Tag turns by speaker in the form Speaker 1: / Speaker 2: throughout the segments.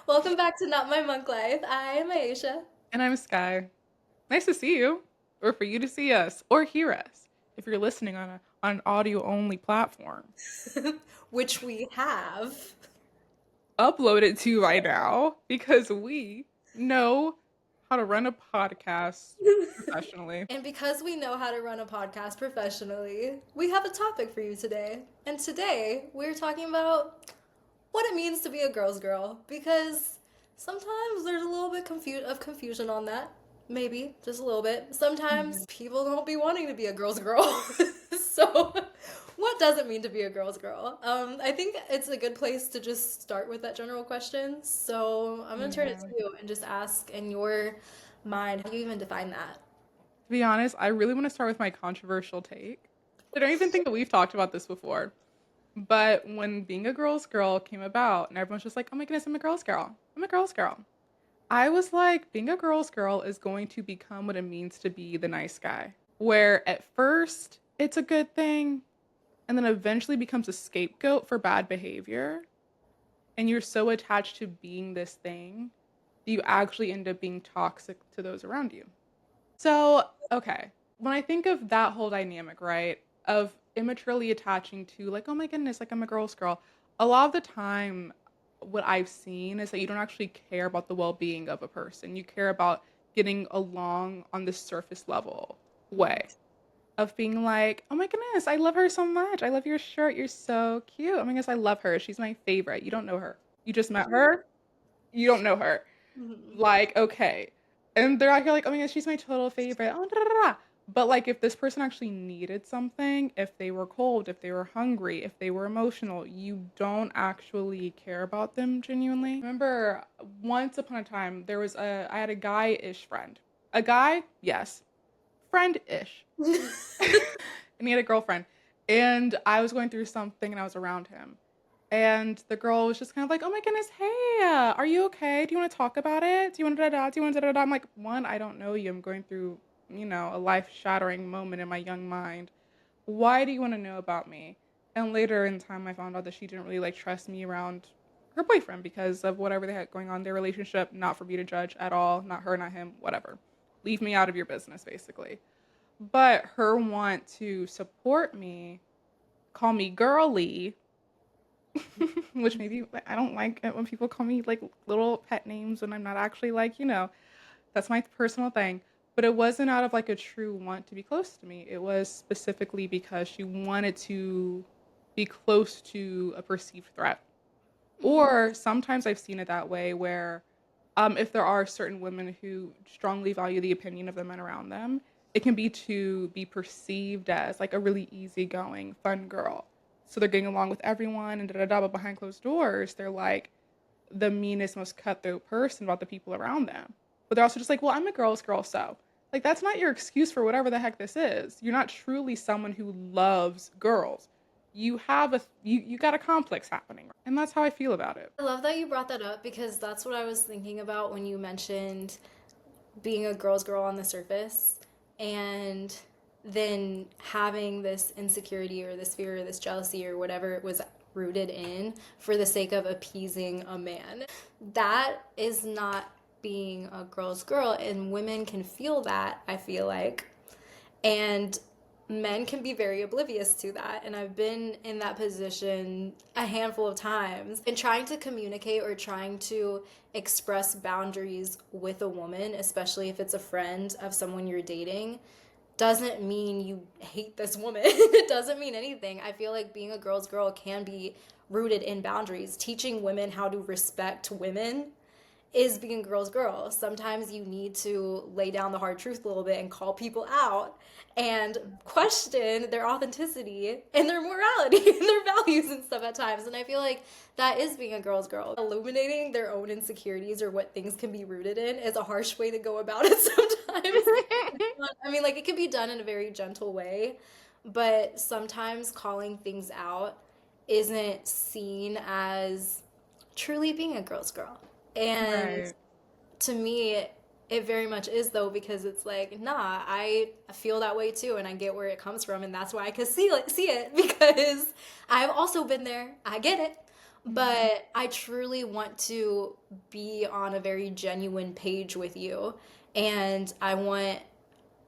Speaker 1: Welcome back to Not My Monk Life. I am Ayesha,
Speaker 2: And I'm Skye. Nice to see you, or for you to see us, or hear us, if you're listening on an audio only platform.
Speaker 1: which we have.
Speaker 2: Upload it to right now because we know how to run a podcast professionally.
Speaker 1: And because we know how to run a podcast professionally, we have a topic for you today. And today we're talking about what it means to be a girl's girl because sometimes there's a little bit of confusion on that. Maybe just a little bit. Sometimes people don't be wanting to be a girl's girl. So, what does it mean to be a girl's girl? I think it's a good place to just start with that general question. So, I'm gonna turn it
Speaker 2: Yeah.
Speaker 1: to you and just ask in your mind, how do you even define that?
Speaker 2: To be honest, I really want to start with my controversial take. I don't even think that we've talked about this before. But when being a girl's girl came about, and everyone's just like, oh my goodness, I'm a girl's girl. I'm a girl's girl. I was like, being a girl's girl is going to become what it means to be the nice guy. Where at first it's a good thing, and then eventually becomes a scapegoat for bad behavior. And you're so attached to being this thing that you actually end up being toxic to those around you. So, okay, when I think of that whole dynamic, right, of immaturely attaching to, like, oh my goodness, like I'm a girl's girl, a lot of the time, what I've seen is that you don't actually care about the well being of a person. You care about getting along on the surface level way of being like, oh my goodness, I love her so much. I love your shirt. You're so cute. Oh my goodness, I love her. She's my favorite. You don't know her. You just met her. You don't know her.
Speaker 1: Mhm.
Speaker 2: Like, okay. And they're out here like, oh my gosh, she's my total favorite. Oh, da, da, da. But like, if this person actually needed something, if they were cold, if they were hungry, if they were emotional, you don't actually care about them genuinely. Remember, once upon a time, I had a guy-ish friend. A guy, yes, friend-ish. And he had a girlfriend. And I was going through something and I was around him. And the girl was just kind of like, "Oh my goodness, hey, are you okay? Do you want to talk about it? Do you want to da da? Do you want to da da?" I'm like, one, I don't know you. I'm going through, a life-shattering moment in my young mind. Why do you want to know about me? And later in time, I found out that she didn't really like trust me around her boyfriend because of whatever they had going on in their relationship. Not for me to judge at all. Not her, not him. Whatever. Leave me out of your business, basically. But her want to support me, call me girly, which maybe I don't like it when people call me like little pet names when I'm not actually like, that's my personal thing. But it wasn't out of like a true want to be close to me. It was specifically because she wanted to be close to a perceived threat. Or sometimes I've seen it that way where if there are certain women who strongly value the opinion of the men around them, it can be to be perceived as like a really easygoing, fun girl. So they're getting along with everyone and da da da, but behind closed doors, they're like the meanest, most cutthroat person about the people around them. But they're also just like, well, I'm a girl's girl, so. Like, that's not your excuse for whatever the heck this is. You're not truly someone who loves girls. You got a complex happening. And that's how I feel about it.
Speaker 1: I love that you brought that up because that's what I was thinking about when you mentioned being a girl's girl on the surface and then having this insecurity or this fear or this jealousy or whatever it was rooted in for the sake of appeasing a man. That is not being a girl's girl, and women can feel that, I feel like. And men can be very oblivious to that. And I've been in that position a handful of times. And trying to communicate or trying to express boundaries with a woman, especially if it's a friend of someone you're dating, doesn't mean you hate this woman. It doesn't mean anything. I feel like being a girl's girl can be rooted in boundaries, teaching women how to respect women is being girl's girl. Sometimes you need to lay down the hard truth a little bit and call people out and question their authenticity and their morality and their values and stuff at times. And I feel like that is being a girl's girl. Illuminating their own insecurities or what things can be rooted in is a harsh way to go about it sometimes. I mean, like, it can be done in a very gentle way, but sometimes calling things out isn't seen as truly being a girl's girl. And
Speaker 2: Right.
Speaker 1: to me, it very much is though, because it's like, nah, I feel that way too, and I get where it comes from, and that's why I can see it because I've also been there. I get it.
Speaker 2: Mhm.
Speaker 1: but I truly want to be on a very genuine page with you. And I want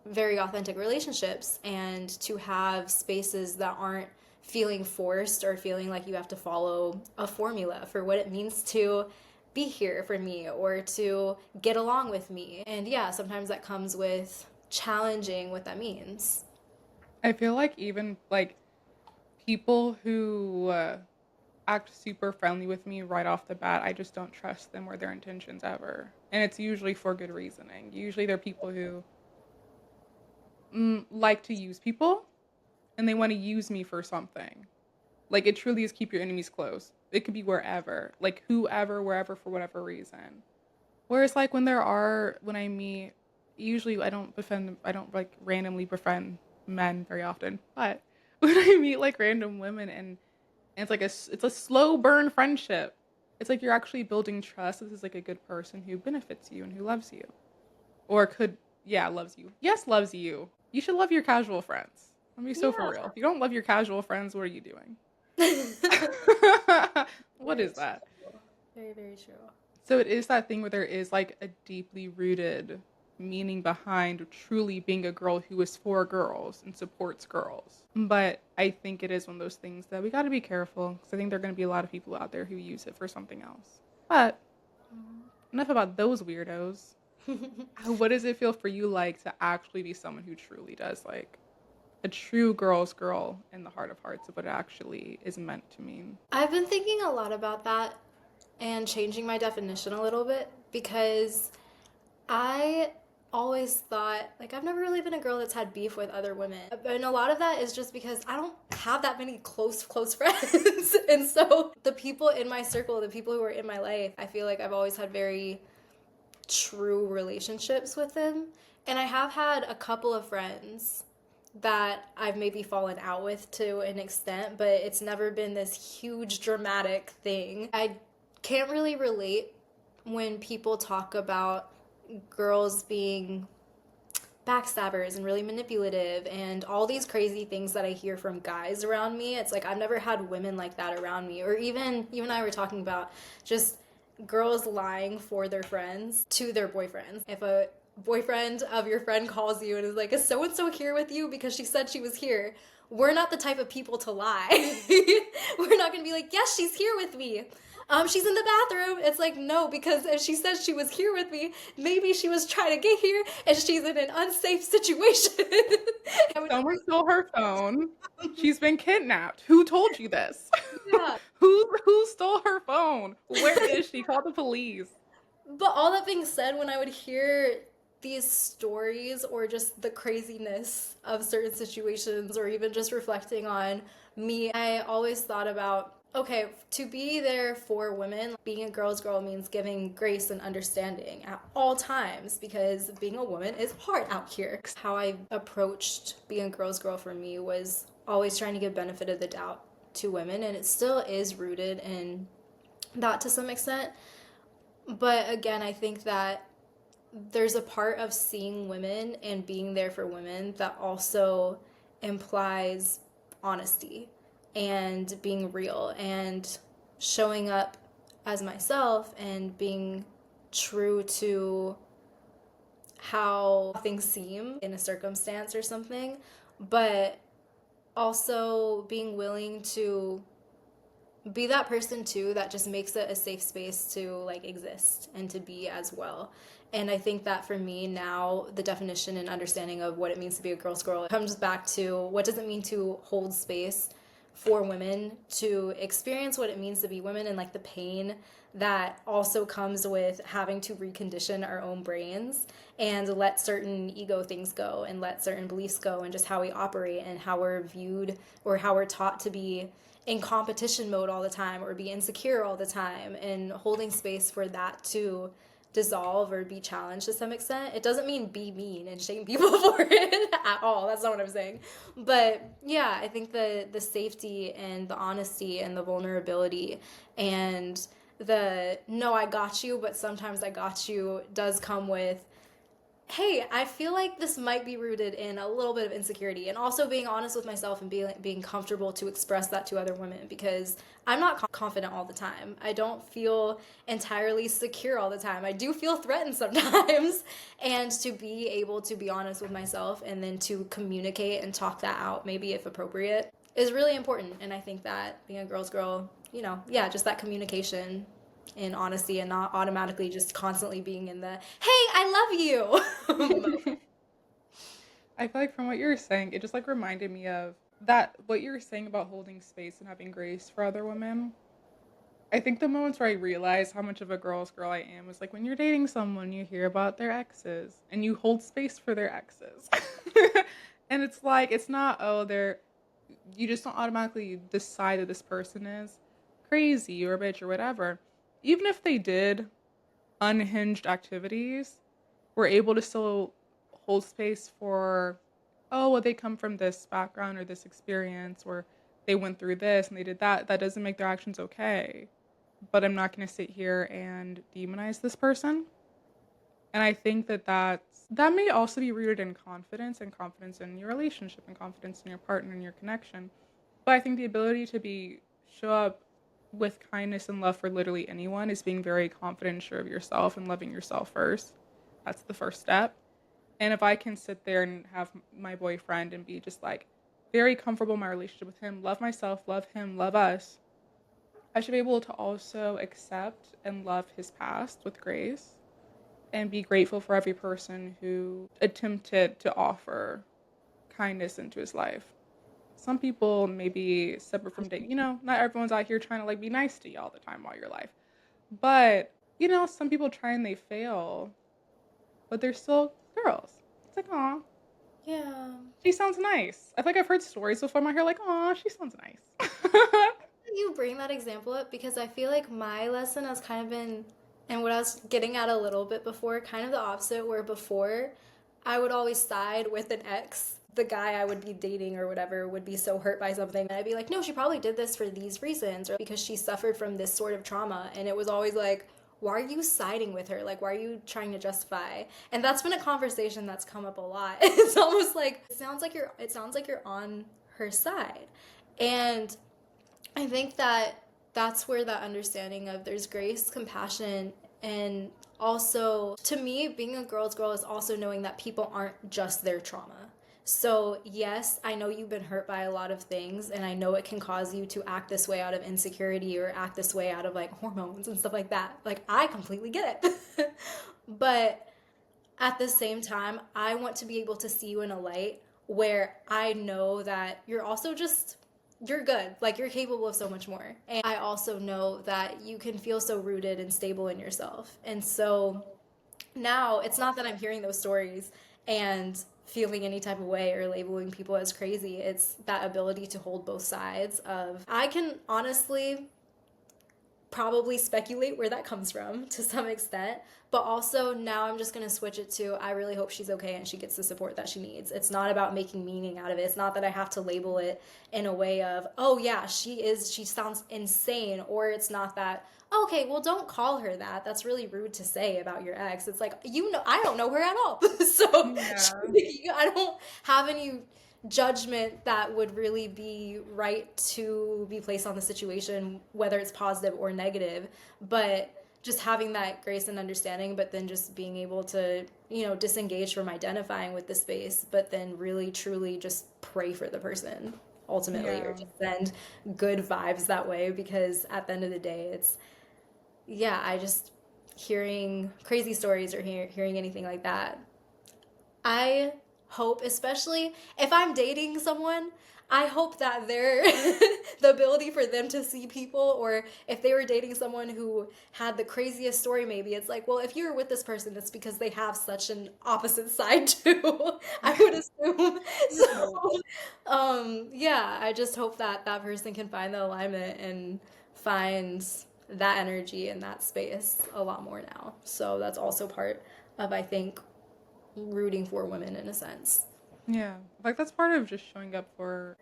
Speaker 1: very authentic relationships and to have spaces that aren't feeling forced or feeling like you have to follow a formula for what it means to be here for me or to get along with me. And yeah, sometimes that comes with challenging what that means.
Speaker 2: I feel like even like people who act super friendly with me right off the bat, I just don't trust them or their intentions ever. And it's usually for good reasoning. Usually they're people who like to use people and they want to use me for something. Like it truly is keep your enemies close. It could be wherever, like whoever, wherever for whatever reason. Whereas like when I meet, usually I don't like randomly befriend men very often, but when I meet like random women and it's a slow burn friendship. It's like you're actually building trust. This is like a good person who benefits you and who loves you. Or could yeah, loves you. Yes, loves you. You should love your casual friends. Let me be so for real.
Speaker 1: Yeah.
Speaker 2: If you don't love your casual friends, what are you doing? What
Speaker 1: Very
Speaker 2: is that?
Speaker 1: true. Very, very true.
Speaker 2: So it is that thing where there is like a deeply rooted meaning behind truly being a girl who is for girls and supports girls. But I think it is one of those things that we got to be careful because I think there are going to be a lot of people out there who use it for something else. But enough about those weirdos. What does it feel for you like to actually be someone who truly does like a true girl's girl in the heart of hearts of what it actually is meant to mean?
Speaker 1: I've been thinking a lot about that and changing my definition a little bit because I always thought like I've never really been a girl that's had beef with other women. And a lot of that is just because I don't have that many close friends. And so the people in my circle, the people who are in my life, I feel like I've always had very true relationships with them. And I have had a couple of friends that I've maybe fallen out with to an extent, but it's never been this huge dramatic thing. I can't really relate when people talk about girls being backstabbers and really manipulative and all these crazy things that I hear from guys around me. It's like I've never had women like that around me. Or even you and I were talking about just girls lying for their friends to their boyfriends. If a boyfriend of your friend calls you and is like, is so and so here with you because she said she was here? We're not the type of people to lie. We're not gonna be like, yes, she's here with me. She's in the bathroom. It's like, no, because if she says she was here with me, maybe she was trying to get here and she's in an unsafe situation.
Speaker 2: Someone stole her phone. She's been kidnapped. Who told you this?
Speaker 1: Yeah.
Speaker 2: Who stole her phone? Where is she? Call the police.
Speaker 1: But all that being said, when I would hear these stories or just the craziness of certain situations or even just reflecting on me, I always thought about okay, to be there for women, being a girl's girl means giving grace and understanding at all times because being a woman is hard out here. How I approached being a girl's girl for me was always trying to give benefit of the doubt to women, and it still is rooted in that to some extent. But again, I think that there's a part of seeing women and being there for women that also implies honesty and being real and showing up as myself and being true to how things seem in a circumstance or something, but also being willing to be that person too that just makes it a safe space to like exist and to be as well. And I think that for me now the definition and understanding of what it means to be a girl's girl comes back to what does it mean to hold space for women to experience what it means to be women and like the pain that also comes with having to recondition our own brains and let certain ego things go and let certain beliefs go and just how we operate and how we're viewed or how we're taught to be in competition mode all the time or be insecure all the time and holding space for that to dissolve or be challenged to some extent. It doesn't mean be mean and shame people for it at all. That's not what I'm saying. But yeah, I think the safety and the honesty and the vulnerability and the no, I got you, but sometimes I got you does come with hey, I feel like this might be rooted in a little bit of insecurity and also being honest with myself and being comfortable to express that to other women because I'm not confident all the time. I don't feel entirely secure all the time. I do feel threatened sometimes. And to be able to be honest with myself and then to communicate and talk that out, maybe if appropriate, is really important. And I think that being a girl's girl, yeah, just that communication in honesty and not automatically just constantly being in the hey, I love you.
Speaker 2: I feel like from what you were saying, it just like reminded me of that what you were saying about holding space and having grace for other women. I think the moments where I realized how much of a girl's girl I am was like when you're dating someone, you hear about their exes and you hold space for their exes. And it's like, it's not, oh, you just don't automatically decide that this person is crazy or a bitch or whatever. Even if they did unhinged activities, we're able to still hold space for, oh, well, they come from this background or this experience, or they went through this and they did that. That doesn't make their actions okay. But I'm not going to sit here and demonize this person. And I think that may also be rooted in confidence and confidence in your relationship and confidence in your partner and your connection. But I think the ability to show up with kindness and love for literally anyone is being very confident and sure of yourself and loving yourself first. That's the first step. And if I can sit there and have my boyfriend and be just like very comfortable in my relationship with him, love myself, love him, love us, I should be able to also accept and love his past with grace and be grateful for every person who attempted to offer kindness into his life. Some people may be separate from dating. Not everyone's out here trying to like be nice to you all the time while you're alive. But, some people try and they fail, but they're still girls. It's like, aw,
Speaker 1: Yeah.
Speaker 2: she sounds nice. I feel like I've heard stories before in my hair like, aw, she sounds nice.
Speaker 1: You bring that example up because I feel like my lesson has kind of been, and what I was getting at a little bit before, kind of the opposite, where before I would always side with an ex. The guy I would be dating or whatever would be so hurt by something. And I'd be like, no, she probably did this for these reasons or because she suffered from this sort of trauma. And it was always like, why are you siding with her? Like, why are you trying to justify? And that's been a conversation that's come up a lot. It's almost like, it sounds like you're on her side. And I think that that's where that understanding of there's grace, compassion, and also to me, being a girl's girl is also knowing that people aren't just their trauma. So, yes, I know you've been hurt by a lot of things, and I know it can cause you to act this way out of insecurity or act this way out of like hormones and stuff like that. Like, I completely get it. But at the same time, I want to be able to see you in a light where I know that you're good. Like you're capable of so much more. And I also know that you can feel so rooted and stable in yourself. And so now it's not that I'm hearing those stories and feeling any type of way or labeling people as crazy. It's that ability to hold both sides of I can honestly probably speculate where that comes from to some extent. But also now I'm just going to switch it to I really hope she's okay and she gets the support that she needs. It's not about making meaning out of it. It's not that I have to label it in a way of, oh yeah, she sounds insane. Or it's not that, okay, well don't call her that. That's really rude to say about your ex. It's like, I don't know her at all. So
Speaker 2: Yeah.
Speaker 1: I don't have any judgment that would really be right to be placed on the situation, whether it's positive or negative. But just having that grace and understanding, but then just being able to, disengage from identifying with the space, but then really truly just pray for the person ultimately, or
Speaker 2: Yeah.
Speaker 1: just send good vibes that way. Because at the end of the day, it's, yeah, I just hearing crazy stories or hearing anything like that, I hope, especially if I'm dating someone, I hope that they're the ability for them to see people, or if they were dating someone who had the craziest story, maybe it's like, well, if you're with this person, it's because they have such an opposite side too. I would assume.
Speaker 2: Hope.
Speaker 1: So, yeah, I just hope that that person can find the alignment and find that energy in that space a lot more now. So that's also part of, I think, rooting for women in a sense.
Speaker 2: Yeah. Like that's part of just showing up for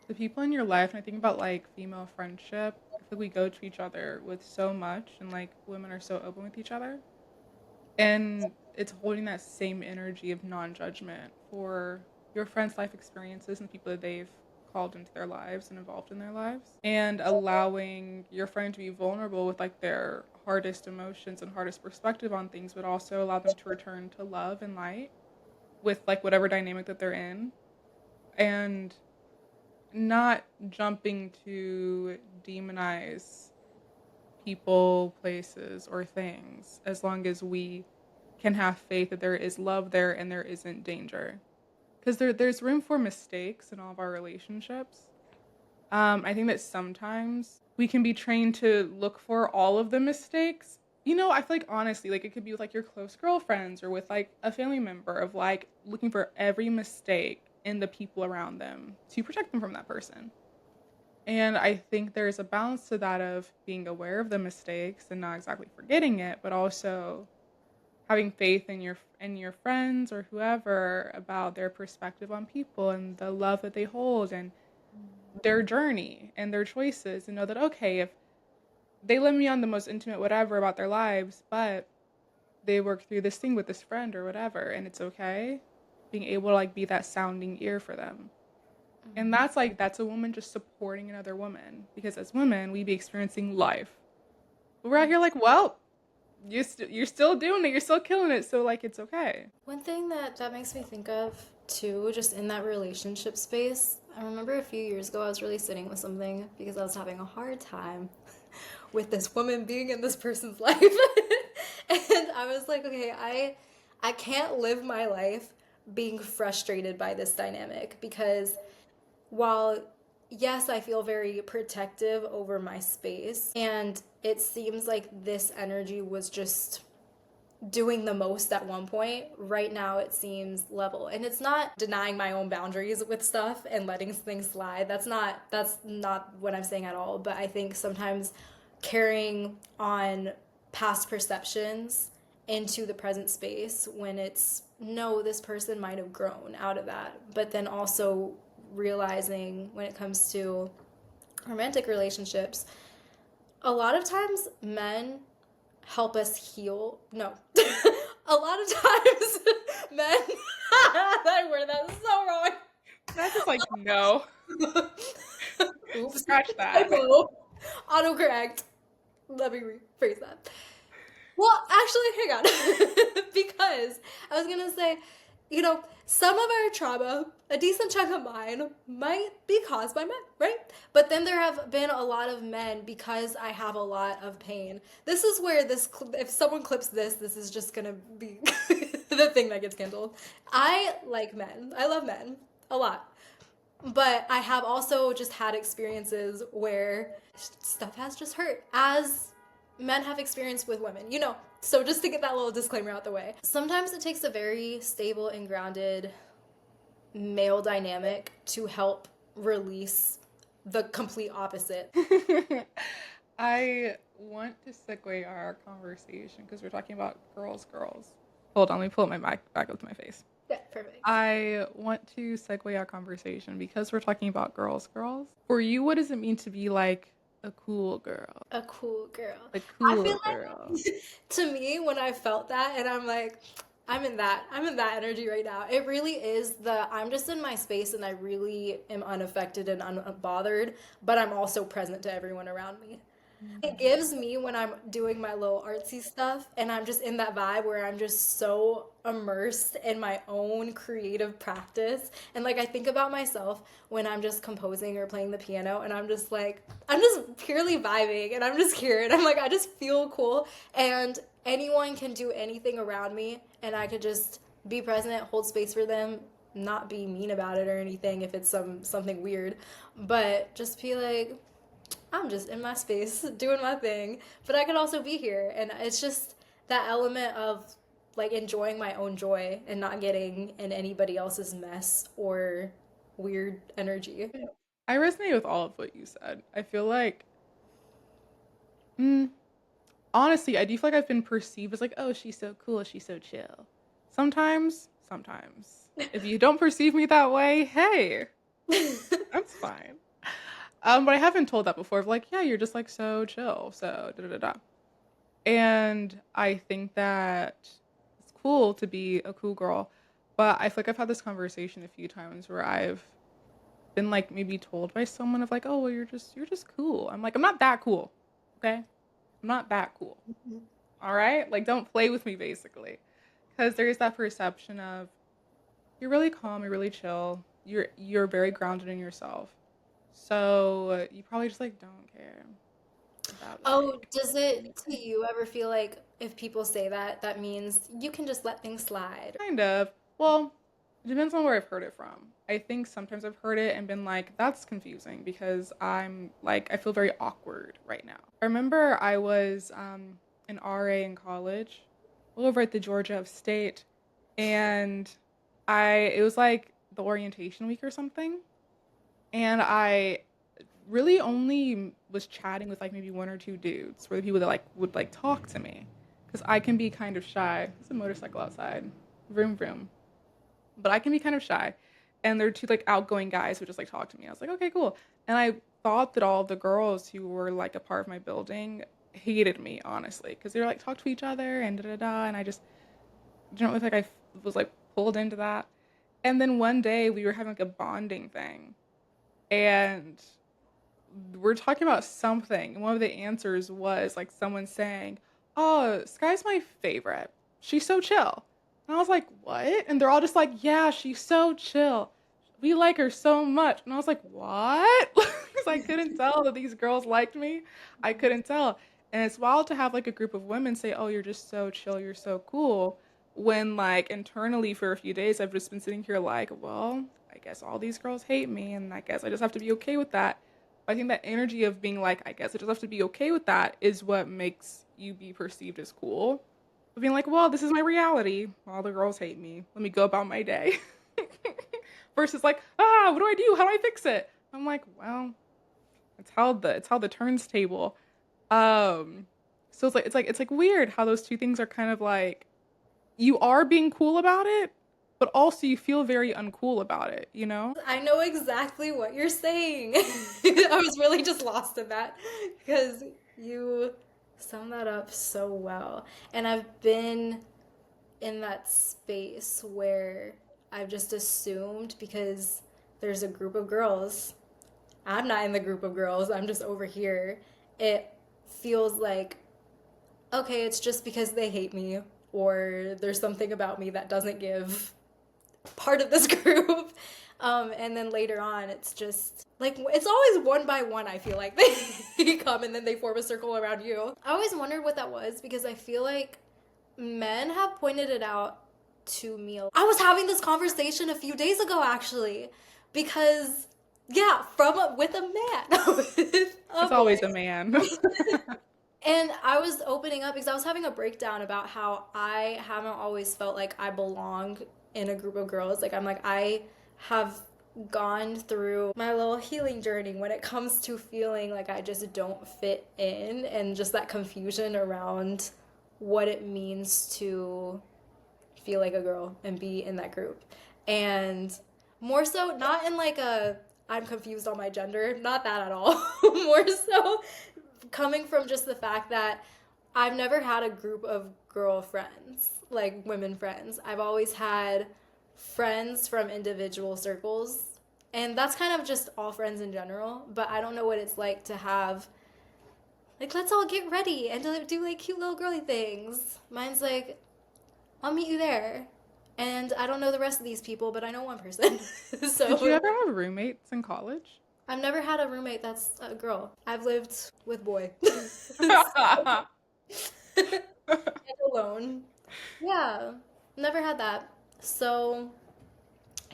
Speaker 2: the people in your life. And I think about like female friendship. I feel like we go to each other with so much and like women are so open with each other. And it's holding that same energy of non-judgment for your friends' life experiences and people that they've called into their lives and involved in their lives, and allowing your friend to be vulnerable with like their hardest emotions and hardest perspective on things, but also allow them to return to love and light with like whatever dynamic that they're in, and not jumping to demonize people, places, or things, as long as we can have faith that there is love there and there isn't danger. Because there's room for mistakes in all of our relationships. I think that sometimes we can be trained to look for all of the mistakes. I feel like honestly, like it could be with like your close girlfriends or with like a family member of like looking for every mistake in the people around them to protect them from that person. And I think there's a balance to that of being aware of the mistakes and not exactly forgetting it, but also having faith in your friends or whoever about their perspective on people and the love that they hold and their journey and their choices, and know that okay, if they let me on the most intimate whatever about their lives, but they work through this thing with this friend or whatever, and it's okay, being able to like be that sounding ear for them. And that's a woman just supporting another woman, because as women we be experiencing life, but we're out here like, well, you're still doing it, you're still killing it, so like it's okay.
Speaker 1: One thing that makes me think of too, just in that relationship space, I remember a few years ago I was really sitting with something because I was having a hard time with this woman being in this person's life. And I was like, okay, I can't live my life being frustrated by this dynamic, because while yes, I feel very protective over my space, and it seems like this energy was just doing the most at one point. Right now it seems level. And it's not denying my own boundaries with stuff and letting things slide. That's not what I'm saying at all. But I think sometimes carrying on past perceptions into the present space, when it's no, this person might have grown out of that. But then also realizing when it comes to romantic relationships, a lot of times men help us heal. No. A lot of times men I worded that so wrong.
Speaker 2: Not just like no.
Speaker 1: Oops.
Speaker 2: Scratch that.
Speaker 1: Typo. Autocorrect. Let me rephrase that. Well, actually, hang on. Because I was gonna say, some of our trauma, a decent chunk of mine, might be caused by men, right? But then there have been a lot of men because I have a lot of pain. This is where if someone clips this is just gonna be the thing that gets kindled. I like men. I love men a lot. But I have also just had experiences where stuff has just hurt, as men have experienced with women, So just to get that little disclaimer out the way. Sometimes it takes a very stable and grounded male dynamic to help release the complete opposite.
Speaker 2: I want to segue our conversation because we're talking about girls. Hold on, let me pull up my mic back up to my face.
Speaker 1: Yeah, perfect.
Speaker 2: I want to segue our conversation because we're talking about girls. For you, what does it mean to be like a cool girl?
Speaker 1: A cool girl.
Speaker 2: A
Speaker 1: I
Speaker 2: cool
Speaker 1: feel
Speaker 2: girl.
Speaker 1: like to me, when I felt that, and I'm like, I'm in that energy right now. It really is I'm just in my space and I really am unaffected and unbothered, but I'm also present to everyone around me. It gives me, when I'm doing my little artsy stuff and I'm just in that vibe where I'm just so immersed in my own creative practice. And like I think about myself when I'm just composing or playing the piano, and I'm just like, I'm just purely vibing and I'm just here and I'm like, I just feel cool. And anyone can do anything around me and I could just be present, hold space for them, not be mean about it or anything if it's something weird, but just be like, I'm just in my space doing my thing, but I could also be here. And it's just that element of like enjoying my own joy and not getting in anybody else's mess or weird energy.
Speaker 2: I resonate with all of what you said. I feel like, mm, honestly, I do feel like I've been perceived as like, oh, she's so cool, she's so chill. Sometimes. If you don't perceive me that way, hey, that's fine. But I haven't told that before. Of like, yeah, you're just like so chill, so da da da da. And I think that cool to be a cool girl. But I feel like I've had this conversation a few times where I've been like maybe told by someone of like, oh, well, you're just cool. I'm like, I'm not that cool. Okay? I'm not that cool. All right? Like, don't play with me, basically. Because there's that perception of you're really calm, you're really chill, you're very grounded in yourself. So you probably just like don't care about
Speaker 1: Oh,
Speaker 2: like
Speaker 1: does it to you ever feel like if people say that, that means you can just let things slide?
Speaker 2: kind of. Well, it depends on where I've heard it from. I think sometimes I've heard it and been like, that's confusing because I'm like, I feel very awkward right now. I remember I was an RA in college, over at the Georgia of State, and it was like the orientation week or something, and I really only was chatting with like maybe one or two dudes, were the people that like would like talk to me, because I can be kind of shy. There's a motorcycle outside, vroom vroom, but I can be kind of shy, and there are two like outgoing guys who just like talk to me. I was like, okay, cool, and I thought that all the girls who were like a part of my building hated me honestly because they were like talk to each other and da da da, and I just don't look like was like pulled into that. And then one day we were having like a bonding thing, and we're talking about something, and one of the answers was like someone saying, "Oh, Skye's my favorite. She's so chill." And I was like, "What?" And they're all just like, "Yeah, she's so chill. We like her so much." And I was like, "What?" Because I couldn't tell that these girls liked me. I couldn't tell. And it's wild to have like a group of women say, "Oh, you're just so chill. You're so cool." When like internally for a few days I've just been sitting here like, "Well, I guess all these girls hate me, and I guess I just have to be okay with that." I think that energy of being like, I guess I just have to be okay with that is what makes you be perceived as cool. But being like, well, this is my reality. All the girls hate me. Let me go about my day. Versus like, what do I do? How do I fix it? I'm like, well, it's how the turns table. Um, so it's like weird how those two things are kind of like you are being cool about it, but also you feel very uncool about it, you know?
Speaker 1: I know exactly what you're saying. I was really just lost in that because you summed that up so well. And I've been in that space where I've just assumed because there's a group of girls. I'm not in the group of girls, I'm just over here. It feels like, okay, it's just because they hate me or there's something about me that doesn't give part of this group. And then later on, it's just like it's always one by one. I feel like they come and then they form a circle around you. I always wondered what that was because I feel like men have pointed it out to me. I was having this conversation a few days ago actually, because yeah, from with a man, with a
Speaker 2: It's
Speaker 1: boy.
Speaker 2: always a man.
Speaker 1: And I was opening up because I was having a breakdown about how I haven't always felt like I belong in a group of girls. Like, I'm like, I have gone through my little healing journey when it comes to feeling like I just don't fit in and just that confusion around what it means to feel like a girl and be in that group. And more so, not in like a I'm confused on my gender, not that at all. More so coming from just the fact that I've never had a group of girl friends, like women friends. I've always had friends from individual circles. And that's kind of just all friends in general. But I don't know what it's like to have, like, let's all get ready and do like cute little girly things. Mine's like, I'll meet you there. And I don't know the rest of these people, but I know one person.
Speaker 2: Did you
Speaker 1: So
Speaker 2: ever have roommates in college?
Speaker 1: I've never had a roommate that's a girl. I've lived with boy. And alone. Yeah, never had that. So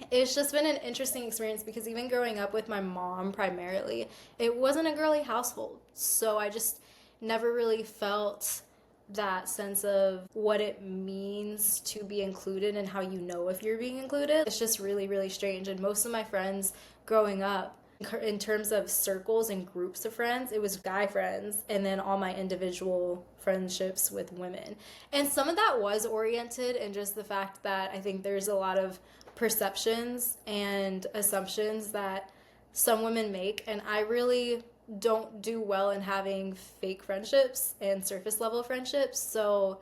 Speaker 1: it's just been an interesting experience because even growing up with my mom primarily, it wasn't a girly household. So I just never really felt that sense of what it means to be included and how you know if you're being included. It's just really, really strange. And most of my friends growing up, in terms of circles and groups of friends, it was guy friends and then all my individual friendships with women. And some of that was oriented in just the fact that I think there's a lot of perceptions and assumptions that some women make, and I really don't do well in having fake friendships and surface level friendships. So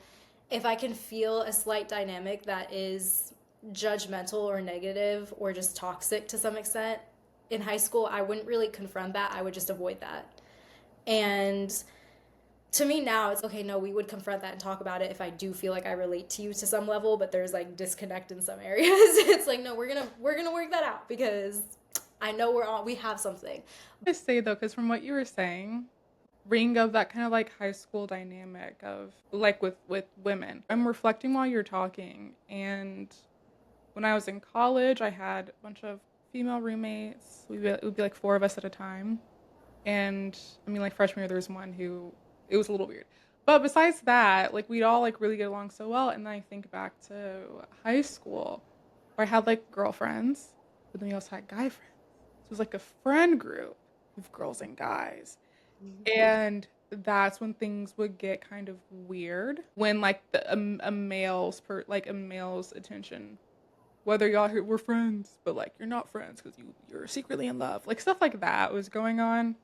Speaker 1: if I can feel a slight dynamic that is judgmental or negative or just toxic to some extent, in high school, I wouldn't really confront that. I would just avoid that. And to me now, it's okay, no, we would confront that and talk about it if I do feel like I relate to you to some level, but there's like disconnect in some areas. It's like, no, we're gonna work that out because I know we have something.
Speaker 2: I say though, because from what you were saying, bring of that kind of like high school dynamic of like with women. I'm reflecting while you're talking, and when I was in college, I had a bunch of female roommates. It would be like four of us at a time, and I mean like freshman year there was one who it was a little weird. But besides that, like we'd all like really get along so well. And then I think back to high school where I had like girlfriends, but then we also had guy friends. So it was like a friend group of girls and guys. And that's when things would get kind of weird when like a male's attention, whether y'all were friends but like you're not friends because you're secretly in love, like stuff like that was going on.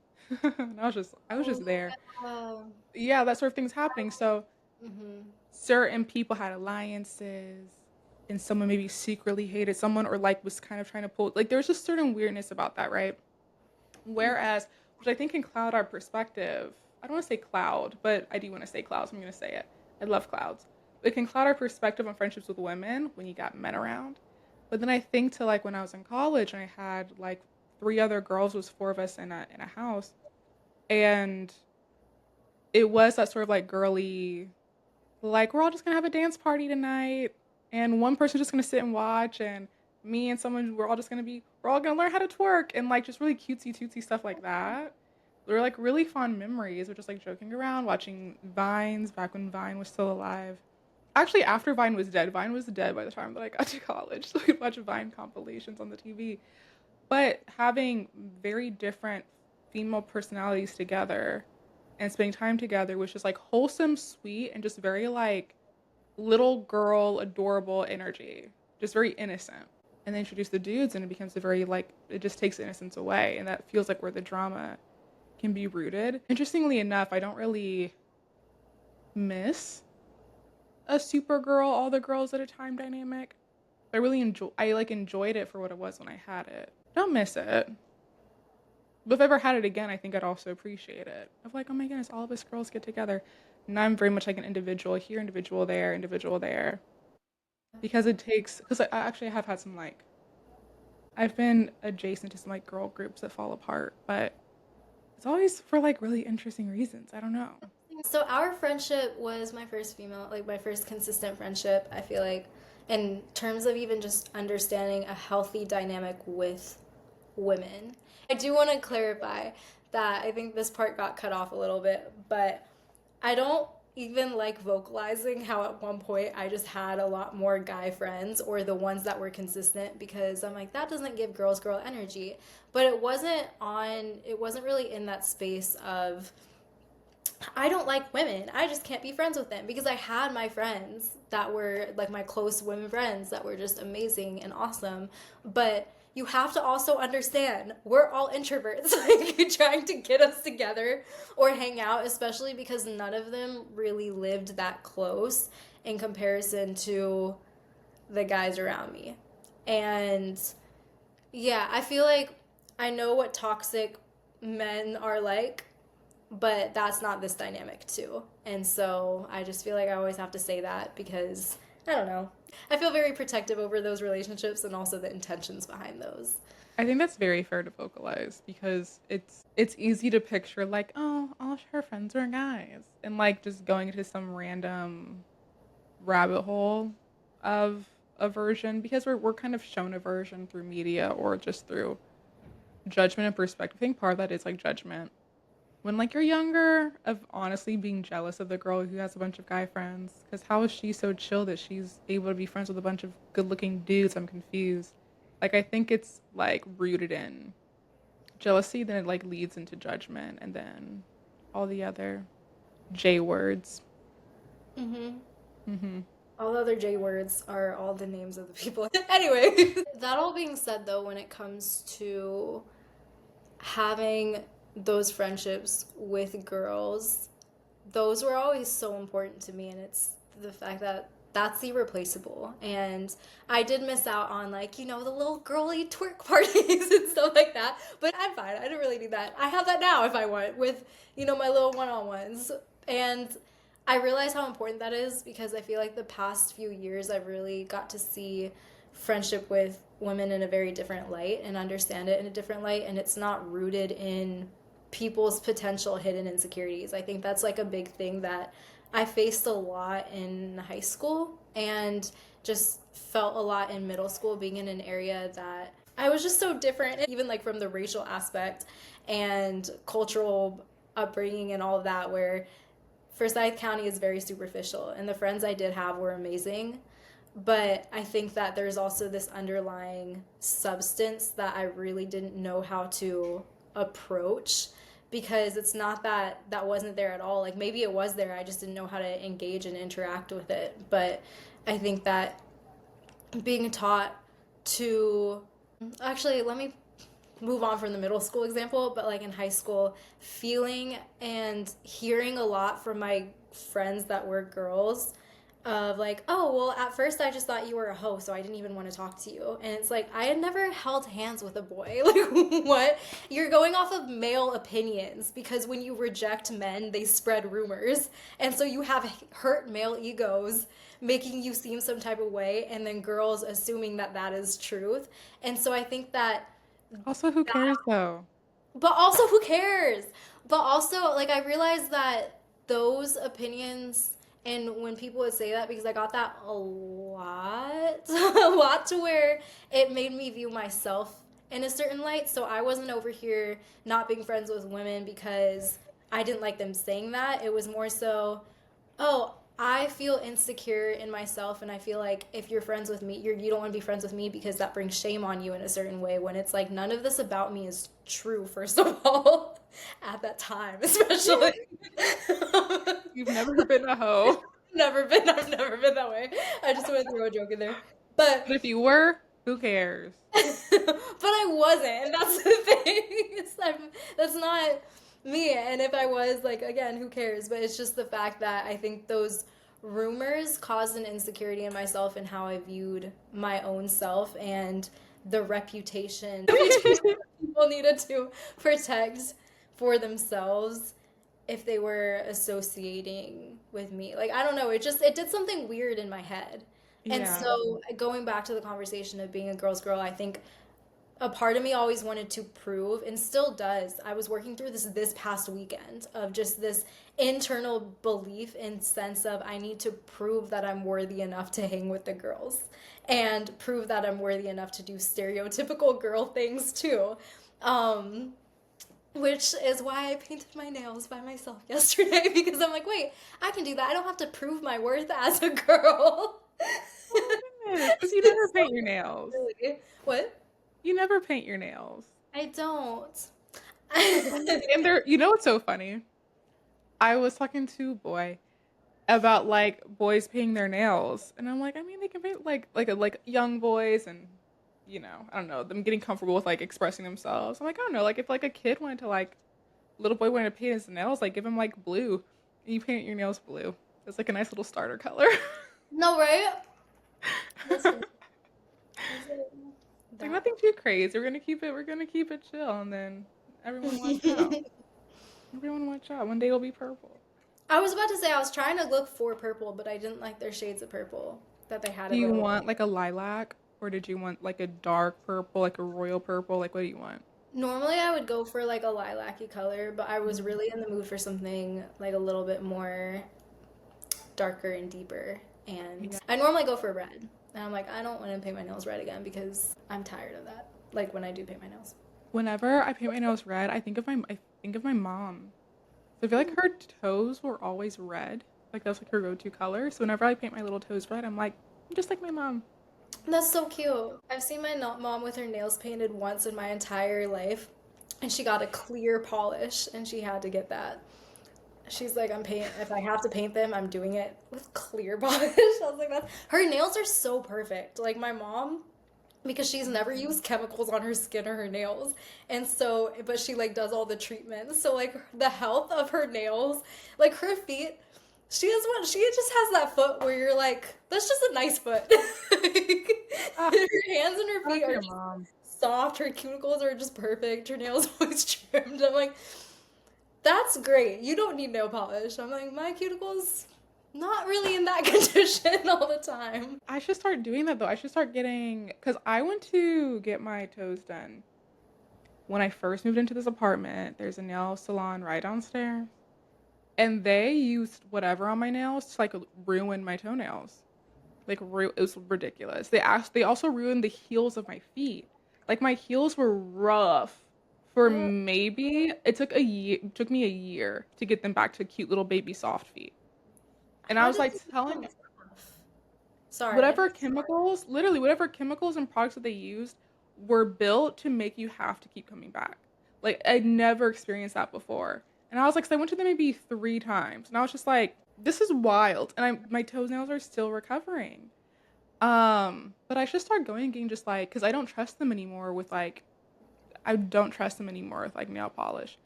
Speaker 2: And I was just
Speaker 1: Oh,
Speaker 2: there.
Speaker 1: yeah.
Speaker 2: Yeah, that sort of thing's happening. So
Speaker 1: Mm-hmm.
Speaker 2: certain people had alliances and someone maybe secretly hated someone or like was kind of trying to pull, like there's just certain weirdness about that, right? Whereas, which I think can cloud our perspective. I don't want to say cloud, but I do want to say cloud, so I'm going to say it. I love clouds. It can cloud our perspective on friendships with women when you got men around. But then I think to like when I was in college and I had like three other girls, it was four of us in a house, and it was that sort of like girly, like we're all just gonna have a dance party tonight, and one person's just gonna sit and watch, and me and someone we're all gonna learn how to twerk and like just really cutesy tootsy stuff like that. They're like really fond memories of just like joking around, watching Vines back when Vine was still alive. Actually, after Vine was dead by the time that I got to college. So we'd watch Vine compilations on the TV. But having very different female personalities together and spending time together was just like wholesome, sweet, and just very like little girl, adorable energy. Just very innocent. And then introduce the dudes, and it becomes a very like, it just takes innocence away. And that feels like where the drama can be rooted. Interestingly enough, I don't really miss a Supergirl, all the girls at a time dynamic. I like enjoyed it for what it was when I had it. Don't miss it. But if I ever had it again, I think I'd also appreciate it. Of like, oh my goodness, all of us girls get together. And I'm very much like an individual here, individual there, individual there. Because I actually have had some like, I've been adjacent to some like girl groups that fall apart, but it's always for like really interesting reasons. I don't know.
Speaker 1: So our friendship was my first female, like my first consistent friendship. I feel like, in terms of even just understanding a healthy dynamic with women. I do want to clarify that I think this part got cut off a little bit, but I don't even like vocalizing how at one point I just had a lot more guy friends or the ones that were consistent, because I'm like, that doesn't give girl energy. But it wasn't really in that space of I don't like women. I just can't be friends with them, because I had my friends that were like my close women friends that were just amazing and awesome. But you have to also understand we're all introverts. Like trying to get us together or hang out, especially because none of them really lived that close in comparison to the guys around me. And yeah, I feel like I know what toxic men are like, but that's not this dynamic too. And so I just feel like I always have to say that because I don't know. I feel very protective over those relationships and also the intentions behind those.
Speaker 2: I think that's very fair to vocalize because it's easy to picture like, oh, all her friends were guys, and like just going into some random rabbit hole of aversion because we're kind of shown aversion through media or just through judgment and perspective. I think part of that is like judgment. When like you're younger, of honestly being jealous of the girl who has a bunch of guy friends, because how is she so chill that she's able to be friends with a bunch of good-looking dudes? I'm confused. Like I think it's like rooted in jealousy, then it like leads into judgment, and then all the other J words.
Speaker 1: Mm-hmm.
Speaker 2: Mm-hmm.
Speaker 1: All the other J words are all the names of the people. Anyway, that all being said, though, when it comes to having those friendships with girls, those were always so important to me. And it's the fact that that's irreplaceable. And I did miss out on, like, the little girly twerk parties and stuff like that. But I'm fine. I don't really need that. I have that now if I want with, my little one-on-ones. And I realize how important that is because I feel like the past few years I've really got to see friendship with women in a very different light and understand it in a different light. And it's not rooted in people's potential hidden insecurities. I think that's like a big thing that I faced a lot in high school and just felt a lot in middle school, being in an area that I was just so different, even like from the racial aspect and cultural upbringing and all of that, where Forsyth County is very superficial and the friends I did have were amazing. But I think that there's also this underlying substance that I really didn't know how to approach, because it's not that that wasn't there at all. Like, maybe it was there, I just didn't know how to engage and interact with it. But I think that being taught to, actually, let me move on from the middle school example, but like in high school, feeling and hearing a lot from my friends that were girls of like, oh, well, at first I just thought you were a hoe, so I didn't even want to talk to you. And it's like, I had never held hands with a boy. Like, what? You're going off of male opinions, because when you reject men, they spread rumors. And so you have hurt male egos making you seem some type of way, and then girls assuming that that is truth. And so I think that,
Speaker 2: Also, who cares though?
Speaker 1: but also, who cares? But also, like, I realized that those opinions, and when people would say that, because I got that a lot, a lot, to where it made me view myself in a certain light. So I wasn't over here not being friends with women because I didn't like them saying that. It was more so, oh, I feel insecure in myself, and I feel like if you're friends with me, you don't want to be friends with me because that brings shame on you in a certain way, when it's like, none of this about me is true, first of all, at that time, especially.
Speaker 2: You've never been a hoe.
Speaker 1: I've never been that way. I just want to throw a joke in there. But
Speaker 2: But if you were, who cares?
Speaker 1: but I wasn't, and that's the thing. That's not me. And if I was, like, again, who cares? But it's just the fact that I think those rumors caused an insecurity in myself and how I viewed my own self, and the reputation people needed to protect for themselves if they were associating with me. Like, I don't know, it did something weird in my head. And
Speaker 2: Yeah.
Speaker 1: so, going back to the conversation of being a girl's girl, I think a part of me always wanted to prove, and still does. I was working through this past weekend of just this internal belief and sense of, I need to prove that I'm worthy enough to hang with the girls, and prove that I'm worthy enough to do stereotypical girl things too. Um, which is why I painted my nails by myself yesterday, because I'm like, wait, I can do that. I don't have to prove my worth as a girl.
Speaker 2: Oh my goodness, because you never paint your nails.
Speaker 1: What?
Speaker 2: You never paint your nails.
Speaker 1: I don't.
Speaker 2: And they're, what's so funny? I was talking to a boy about like boys painting their nails, and I'm like, I mean, they can paint like young boys, and I don't know, them getting comfortable with like expressing themselves. I'm like, I don't know, like if like a kid wanted to like little boy wanted to paint his nails, like give him like blue, and you paint your nails blue. It's like a nice little starter color.
Speaker 1: No, right?
Speaker 2: Like nothing too crazy. We're gonna keep it chill, and then everyone watch out. Everyone watch out. One day it'll be purple.
Speaker 1: I was about to say, I was trying to look for purple, but I didn't like their shades of purple that they had
Speaker 2: Do you
Speaker 1: available.
Speaker 2: want like a lilac, or did you want like a dark purple, like a royal purple? Like what do you want?
Speaker 1: Normally, I would go for like a lilac-y color, but I was really in the mood for something like a little bit more darker and deeper. And
Speaker 2: Yeah.
Speaker 1: I normally go for red. And I'm like, I don't want to paint my nails red again because I'm tired of that. Like, when I do paint my nails.
Speaker 2: Whenever I paint my nails red, I think of my mom. So I feel like her toes were always red. Like that was like her go-to color. So whenever I paint my little toes red, I'm like, I'm just like my mom.
Speaker 1: That's so cute. I've seen my mom with her nails painted once in my entire life, and she got a clear polish, and she had to get that. She's like, if I have to paint them, I'm doing it with clear polish. I was like, that's, her nails are so perfect. Like, my mom, because she's never used chemicals on her skin or her nails. And so, but she like does all the treatments. So like the health of her nails, like her feet, She just has that foot where you're like, that's just a nice foot.
Speaker 2: Ah,
Speaker 1: Her hands and her
Speaker 2: shout out
Speaker 1: feet
Speaker 2: to
Speaker 1: are
Speaker 2: your
Speaker 1: just
Speaker 2: mom.
Speaker 1: soft. Her cuticles are just perfect. Her nails always trimmed. I'm like, that's great. You don't need nail polish. I'm like, my cuticles not really in that condition all the time.
Speaker 2: I should start doing that though. I should start getting, because I went to get my toes done when I first moved into this apartment. There's a nail salon right downstairs, and they used whatever on my nails to like ruin my toenails. Like it was ridiculous. They also ruined the heels of my feet. Like my heels were rough for
Speaker 1: Uh,
Speaker 2: maybe it took a year. It took me a year to get them back to cute little baby soft feet. And I
Speaker 1: how
Speaker 2: was
Speaker 1: did
Speaker 2: like
Speaker 1: they
Speaker 2: telling
Speaker 1: become tough? Sorry.
Speaker 2: whatever chemicals, literally whatever chemicals and products that they used were built to make you have to keep coming back. Like I'd never experienced that before. And I was like, 'cause I went to them maybe 3 times, and I was just like, this is wild. And my toenails are still recovering. But I should start going again, just like, because I don't trust them anymore with like, I don't trust them anymore with like nail polish.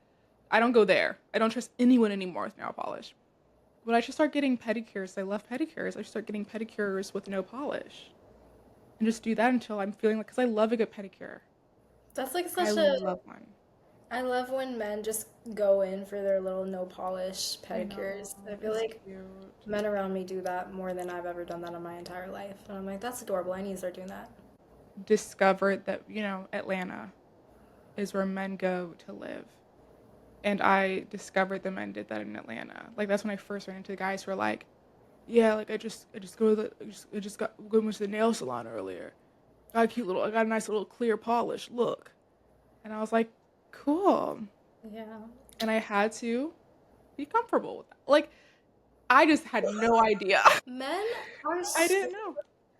Speaker 2: I don't go there. I don't trust anyone anymore with nail polish. But I should start getting pedicures. I love pedicures. I should start getting pedicures with no polish and just do that until I'm feeling like, because I love a good pedicure.
Speaker 1: That's like
Speaker 2: I
Speaker 1: such a.
Speaker 2: love one.
Speaker 1: I love when men just go in for their little no polish
Speaker 2: I know.
Speaker 1: pedicures. I feel
Speaker 2: It's
Speaker 1: like
Speaker 2: cute.
Speaker 1: men around me do that more than I've ever done that in my entire life. And I'm like, that's adorable. I need to start doing that.
Speaker 2: Discovered that, Atlanta is where men go to live. And I discovered the men did that in Atlanta. Like that's when I first ran into the guys who were like, yeah, like I just go to the I just got went to the nail salon earlier. I got a nice little clear polish. Look. And I was like, cool.
Speaker 1: Yeah.
Speaker 2: And I had to be comfortable with that. Like I just had no idea.
Speaker 1: Men are
Speaker 2: I
Speaker 1: so,
Speaker 2: didn't know.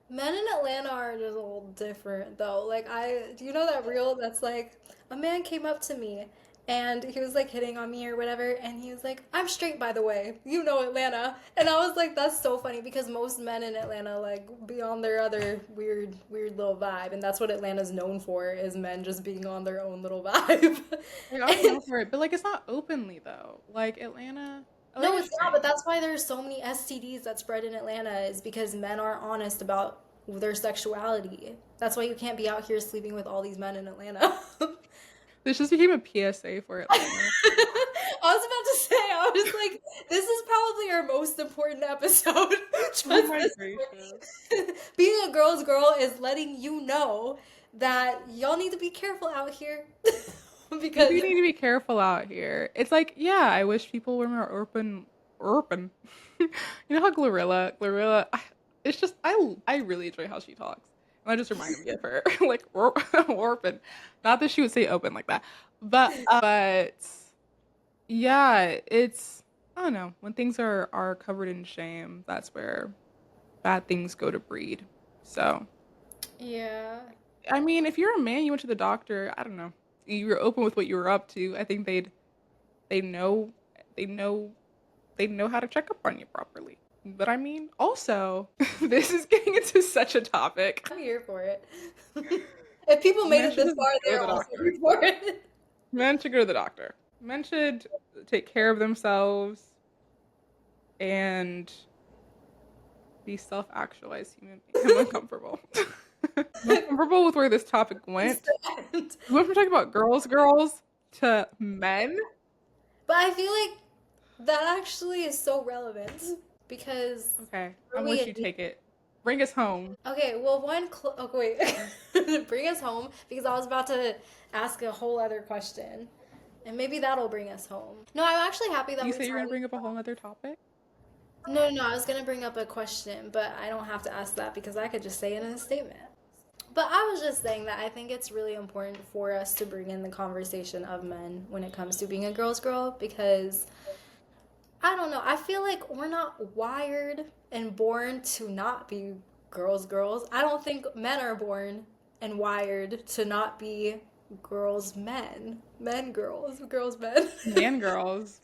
Speaker 1: men in Atlanta are just a little different though. Like do you know that reel that's like a man came up to me and he was like hitting on me or whatever and he was like, "I'm straight by the way. You know Atlanta." And I was like, that's so funny because most men in Atlanta like be on their other weird little vibe and that's what Atlanta's known for is men just being on their own little vibe.
Speaker 2: They are known for it, but like it's not openly though. Like
Speaker 1: No,
Speaker 2: Atlanta's
Speaker 1: it's not, but
Speaker 2: strange.
Speaker 1: that's why there's so many STDs that spread in Atlanta is because men aren't honest about their sexuality. That's why you can't be out here sleeping with all these men in Atlanta.
Speaker 2: This just became a PSA for Atlanta.
Speaker 1: I was about to say, I was like, this is probably our most important episode.
Speaker 2: Oh
Speaker 1: Just
Speaker 2: my
Speaker 1: this
Speaker 2: gracious.
Speaker 1: being a girl's girl is letting you know that y'all need to be careful out here.
Speaker 2: We
Speaker 1: Because
Speaker 2: do need to be careful out here. It's like, yeah, I wish people were more open. You know how Glorilla, it's just I really enjoy how she talks. And that just reminded me of her, like orphan. Not that she would say open like that, but yeah, it's I don't know. When things are covered in shame, that's where bad things go to breed. So
Speaker 1: yeah.
Speaker 2: I mean, if you're a man, you went to the doctor. I don't know. You were open with what you were up to. I think they know they know they know how to check up on you properly. But I mean, also, this is getting into such a topic.
Speaker 1: I'm here for it. If people made
Speaker 2: Men
Speaker 1: it
Speaker 2: should
Speaker 1: this
Speaker 2: just
Speaker 1: far,
Speaker 2: go to
Speaker 1: they're
Speaker 2: the
Speaker 1: also
Speaker 2: doctor.
Speaker 1: here for it.
Speaker 2: Men should go to the doctor. Men should take care of themselves and be self-actualized human beings. I'm uncomfortable. I'm uncomfortable with where this topic went.
Speaker 1: Understand.
Speaker 2: We went from talking about girls to men.
Speaker 1: But I feel like that actually is so relevant because
Speaker 2: Okay,
Speaker 1: are
Speaker 2: I'm
Speaker 1: we
Speaker 2: let you take it. Bring us home.
Speaker 1: okay, well okay, wait. Bring us home because I was about to ask a whole other question. And maybe that'll bring us home. No, I'm actually happy that
Speaker 2: You
Speaker 1: we
Speaker 2: say you're gonna
Speaker 1: talked.
Speaker 2: bring up a whole other topic?
Speaker 1: No, I was gonna bring up a question, but I don't have to ask that because I could just say it in a statement. But I was just saying that I think it's really important for us to bring in the conversation of men when it comes to being a girl's girl because I don't know. I feel like we're not wired and born to not be girls. I don't think men are born and wired to not be girls, men.
Speaker 2: Man, girls.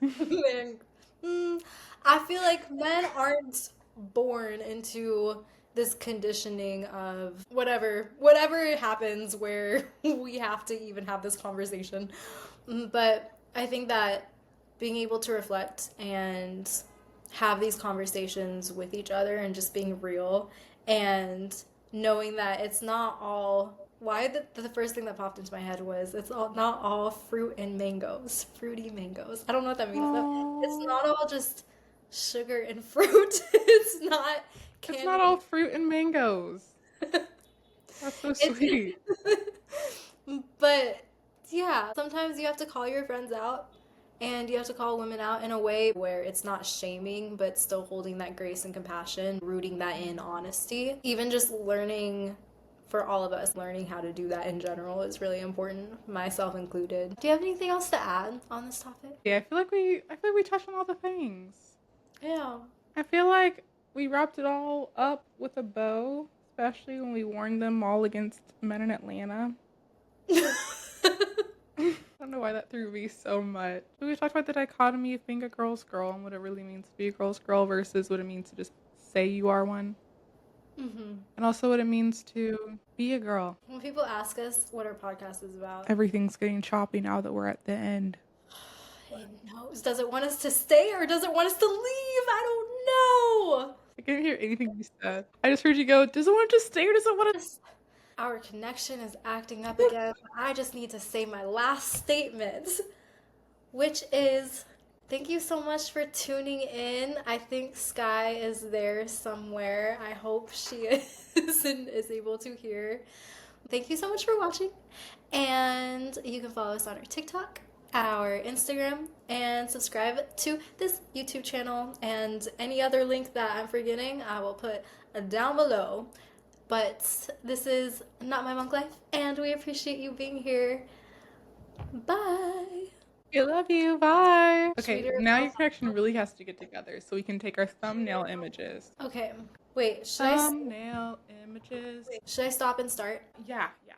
Speaker 1: Man. Mm, I feel like men aren't born into this conditioning of whatever happens where we have to even have this conversation. But I think that being able to reflect and have these conversations with each other and just being real and knowing that it's not all why the first thing that popped into my head was it's all not all fruit and mangoes, fruity mangoes. I don't know what that means though. It's
Speaker 2: Oh,
Speaker 1: not all just sugar and fruit. It's not
Speaker 2: it's
Speaker 1: candy
Speaker 2: not all fruit and mangoes. That's so
Speaker 1: it's
Speaker 2: sweet.
Speaker 1: but yeah, sometimes you have to call your friends out and you have to call women out in a way where it's not shaming, but still holding that grace and compassion, rooting that in honesty. Even just learning for all of us, learning how to do that in general is really important, myself included. Do you have anything else to add on this topic?
Speaker 2: Yeah, I feel like we touched on all the things.
Speaker 1: Yeah.
Speaker 2: I feel like we wrapped it all up with a bow, especially when we warned them all against men in Atlanta. I don't know why that threw me so much. We talked about the dichotomy of being a girl's girl and what it really means to be a girl's girl versus what it means to just say you are one.
Speaker 1: Mm-hmm.
Speaker 2: And also what it means to be a girl.
Speaker 1: When people ask us what our podcast is about,
Speaker 2: Everything's getting choppy now that we're at the end.
Speaker 1: it knows. Does it want us to stay or does it want us to leave? I don't know.
Speaker 2: I can't hear anything you said. I just heard you go, does it want to stay or does it want to?
Speaker 1: Our connection is acting up again. I just need to say my last statement, which is thank you so much for tuning in. I think Skye is there somewhere. I hope she is and is able to hear. Thank you so much for watching. And you can follow us on our TikTok, our Instagram, and subscribe to this YouTube channel. And any other link that I'm forgetting, I will put down below. But this is Not My Monk Life, and we appreciate you being here. Bye.
Speaker 2: I love you. Bye. Okay,
Speaker 1: Sweeter.
Speaker 2: now your connection really has to get together so we can take our thumbnail images.
Speaker 1: Okay. Wait,
Speaker 2: Thumbnail images.
Speaker 1: should I stop and start?
Speaker 2: Yeah, yeah.